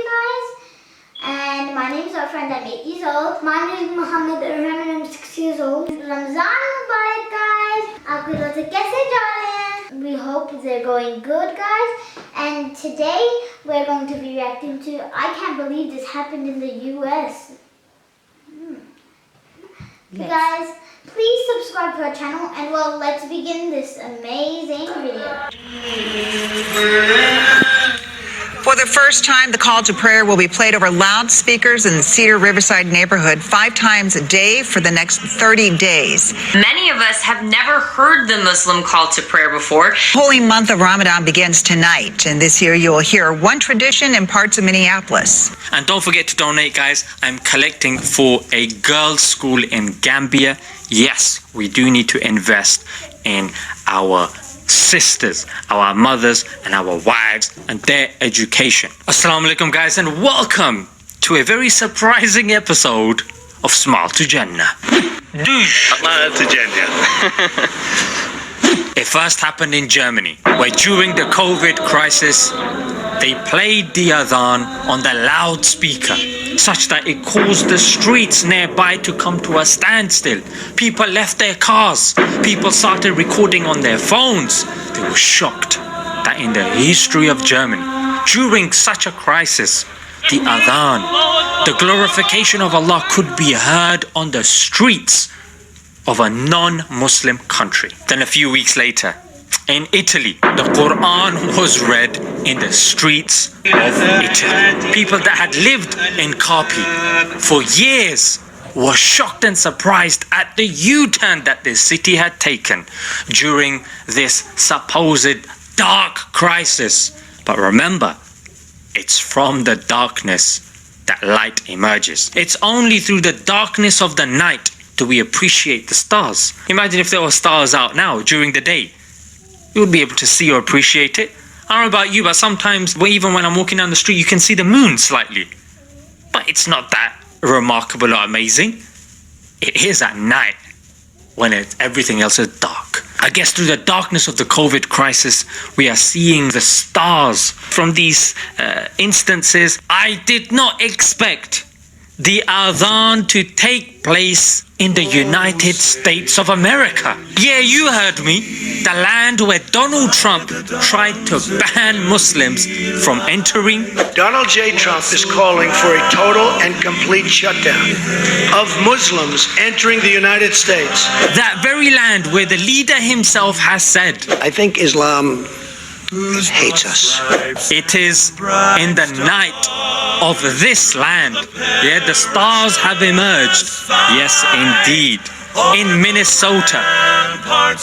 you guys. And my name is our friend, I'm 8 years old. My name is Mohammed and I'm 6 years old. Ramzan Mubarak, guys. आपके रोज़े कैसे जा रहे हैं? We hope they're going good, guys. And today we're going to be reacting to I Can't Believe This Happened in the US. Guys, please subscribe to our channel and well, let's begin this amazing video. For the first time, the call to prayer will be played over loudspeakers in the Cedar Riverside neighborhood 5 times a day for the next 30 days. Many of us have never heard the Muslim call to prayer before. Holy month of Ramadan begins tonight, and this year you will hear one tradition in parts of Minneapolis. And don't forget to donate, guys. I'm collecting for a girls' school in Gambia. Yes, we do need to invest in our sisters, our mothers, and our wives and their education. Assalamu alaikum, guys, and welcome to a very surprising episode of Smile to Jannah. Smile to Jannah. It first happened in Germany, where during the COVID crisis, they played the adhan on the loudspeaker, such that it caused the streets nearby to come to a standstill. People left their cars. People started recording on their phones. They were shocked that in the history of Germany, during such a crisis, the adhan, the glorification of Allah, could be heard on the streets of a non-Muslim country. Then a few weeks later, in Italy, the Quran was read in the streets of Italy. People that had lived in Carpi for years were shocked and surprised at the U-turn that the city had taken during this supposed dark crisis. But remember, it's from the darkness that light emerges. It's only through the darkness of the night do we appreciate the stars. Imagine if there were stars out now during the day. You would be able to see or appreciate it. I don't know about you, but sometimes, even when I'm walking down the street, you can see the moon slightly. But it's not that remarkable or amazing. It is at night when everything else is dark. I guess through the darkness of the COVID crisis, we are seeing the stars from these instances. I did not expect the adhan to take place in the United States of America. Yeah, you heard me. The land where Donald Trump tried to ban Muslims from entering. Donald J. Trump is calling for a total and complete shutdown of Muslims entering the United States. That very land where the leader himself has said, I think Islam hates us. it is in the night of this land. Yeah, the stars have emerged. Yes, indeed. In Minnesota,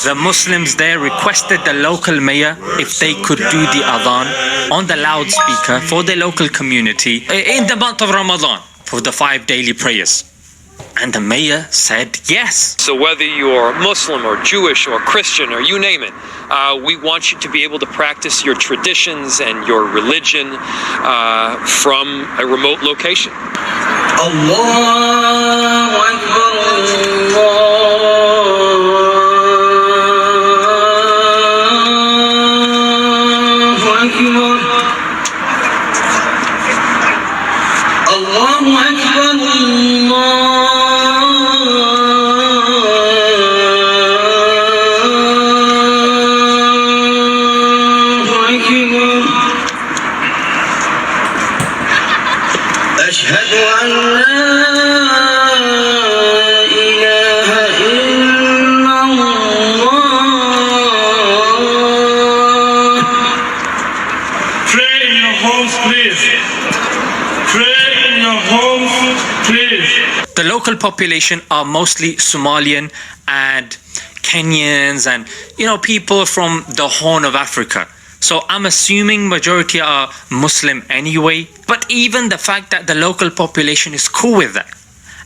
the Muslims there requested the local mayor if they could do the adhan on the loudspeaker for the local community in the month of Ramadan for the 5 daily prayers. And the mayor said yes. So whether you're Muslim or Jewish or Christian or you name it, we want you to be able to practice your traditions and your religion from a remote location. Allahu Akbar, Allahu Akbar, Allahu Akbar, أشهد أن لا إله إلا الله. Pray in your homes, please. Pray in your homes, please. The local population are mostly Somalian and Kenyans and, people from the Horn of Africa. So I'm assuming majority are Muslim anyway. But even the fact that the local population is cool with that.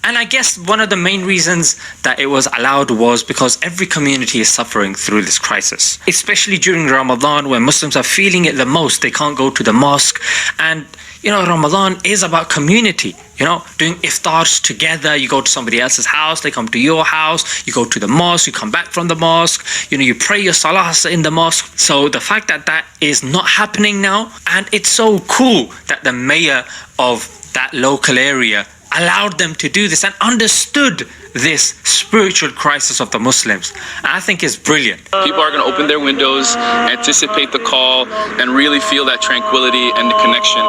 And I guess one of the main reasons that it was allowed was because every community is suffering through this crisis. Especially during Ramadan, when Muslims are feeling it the most. They can't go to the mosque. And Ramadan is about community. doing iftars together. You go to somebody else's house, they come to your house, you go to the mosque, you come back from the mosque, you pray your salahs in the mosque. So the fact that that is not happening now, and it's so cool that the mayor of that local area allowed them to do this and understood this spiritual crisis of the Muslims. And I think it's brilliant. People are going to open their windows, anticipate the call, and really feel that tranquility and the connection.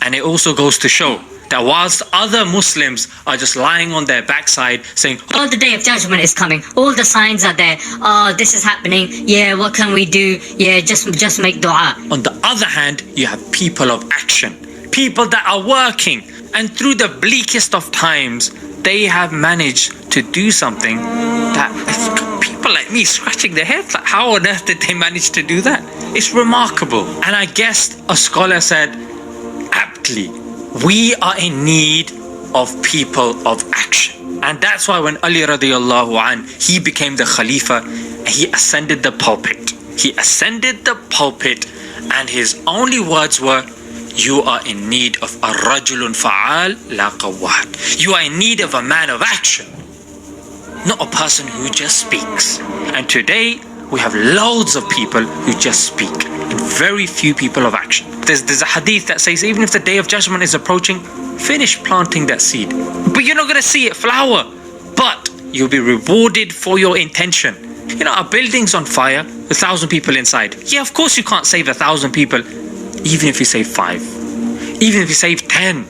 And it also goes to show that whilst other Muslims are just lying on their backside saying, oh, the day of judgment is coming, all the signs are there, oh, this is happening, yeah, what can we do, yeah, just make dua. On the other hand, you have people of action, people that are working, and through the bleakest of times, they have managed to do something that people like me scratching their heads, like, how on earth did they manage to do that? It's remarkable. And I guess a scholar said aptly, we are in need of people of action. And that's why when Ali radiallahu an, he became the Khalifa, he ascended the pulpit. He ascended the pulpit and his only words were, you are in need of a rajulun fa'al la qawwad. You are in need of a man of action, not a person who just speaks. And today we have loads of people who just speak and very few people of action. There's a hadith that says even if the day of judgment is approaching, finish planting that seed. But you're not going to see it flower, but you'll be rewarded for your intention. A building's on fire, 1,000 people inside. Yeah, of course you can't save 1,000 people. Even if you save 5, even if you save 10,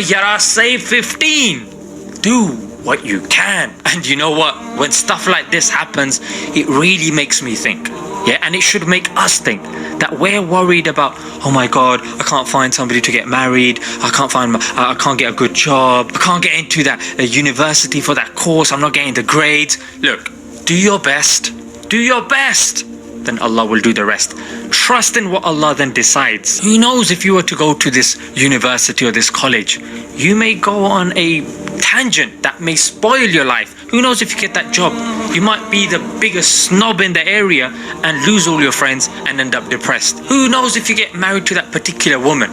yara, save 15. Do what you can. And you know what? When stuff like this happens, it really makes me think. Yeah, and it should make us think that we're worried about, oh my God, I can't find somebody to get married. I can't get a good job. I can't get into that university for that course. I'm not getting the grades. Look, do your best. Do your best. Then Allah will do the rest. Trust in what Allah then decides. Who knows, if you were to go to this university or this college, you may go on a tangent that may spoil your life. Who knows if you get that job? You might be the biggest snob in the area and lose all your friends and end up depressed. Who knows if you get married to that particular woman?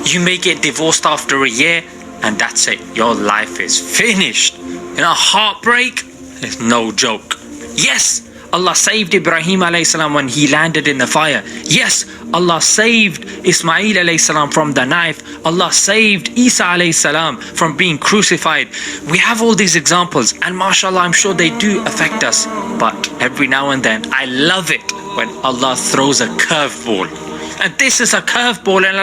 You may get divorced after a year and that's it. Your life is finished. Heartbreak is no joke. Yes, Allah saved Ibrahim alayhi salam when he landed in the fire. Yes, Allah saved Ismail alayhi salam from the knife. Allah saved Isa alayhi salam from being crucified. We have all these examples and mashallah, I'm sure they do affect us. But every now and then, I love it when Allah throws a curveball. And this is a curveball, and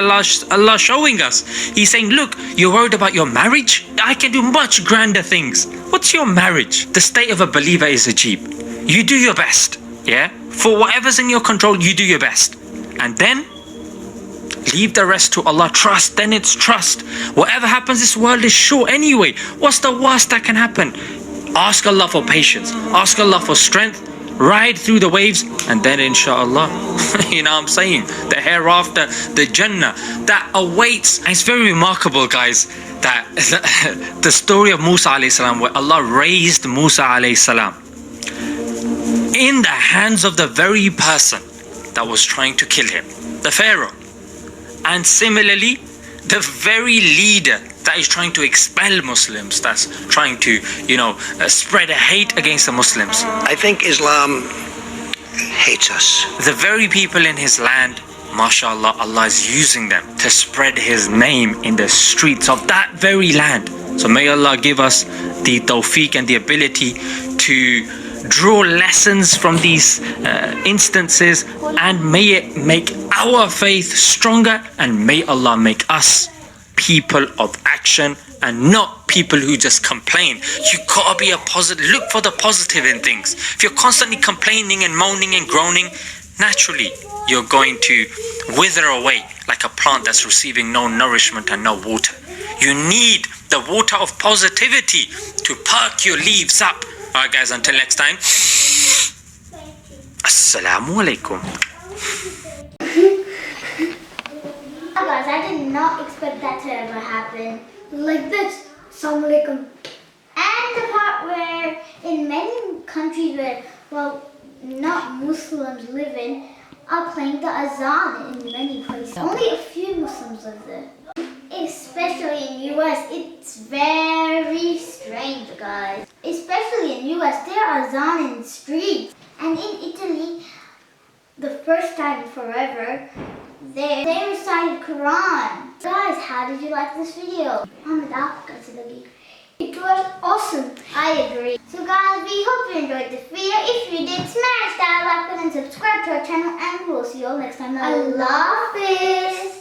Allah showing us. He's saying, look, you're worried about your marriage? I can do much grander things. What's your marriage? The state of a believer is ajeeb. You do your best, yeah? For whatever's in your control, you do your best. And then, leave the rest to Allah. Trust, then it's trust. Whatever happens, this world is short anyway. What's the worst that can happen? Ask Allah for patience. Ask Allah for strength. Ride through the waves, and then inshallah, you know what I'm saying? The hereafter, the Jannah that awaits. And it's very remarkable, guys, that the story of Musa alayhi salam, where Allah raised Musa alayhi salam in the hands of the very person that was trying to kill him, the Pharaoh. And similarly, the very leader that is trying to expel Muslims, that's trying to, spread a hate against the Muslims. I think Islam hates us. The very people in his land, mashallah, Allah is using them to spread his name in the streets of that very land. So may Allah give us the tawfiq and the ability to draw lessons from these instances, and may it make our faith stronger, and may Allah make us people of action and not people who just complain. You gotta be a positive. Look for the positive in things. If you're constantly complaining and moaning and groaning, naturally you're going to wither away like a plant that's receiving no nourishment and no water. You need the water of positivity to perk your leaves up. Alright guys, until next time, Assalamu alaikum. Guys, I did not expect that to ever happen. Like this. Assalamu alaikum. And the part where in many countries where, not Muslims live in, are playing the azan in many places. Only a few Muslims live there. Especially in US, it's very strange, guys. Especially in US, there are azan in streets. And in Italy, the first time in forever, they recited Quran. Guys, how did you like this video? It was awesome. I agree. So guys, we hope you enjoyed this video. If you did, smash that like button, subscribe to our channel, and we'll see you all next time. Allah Hafiz.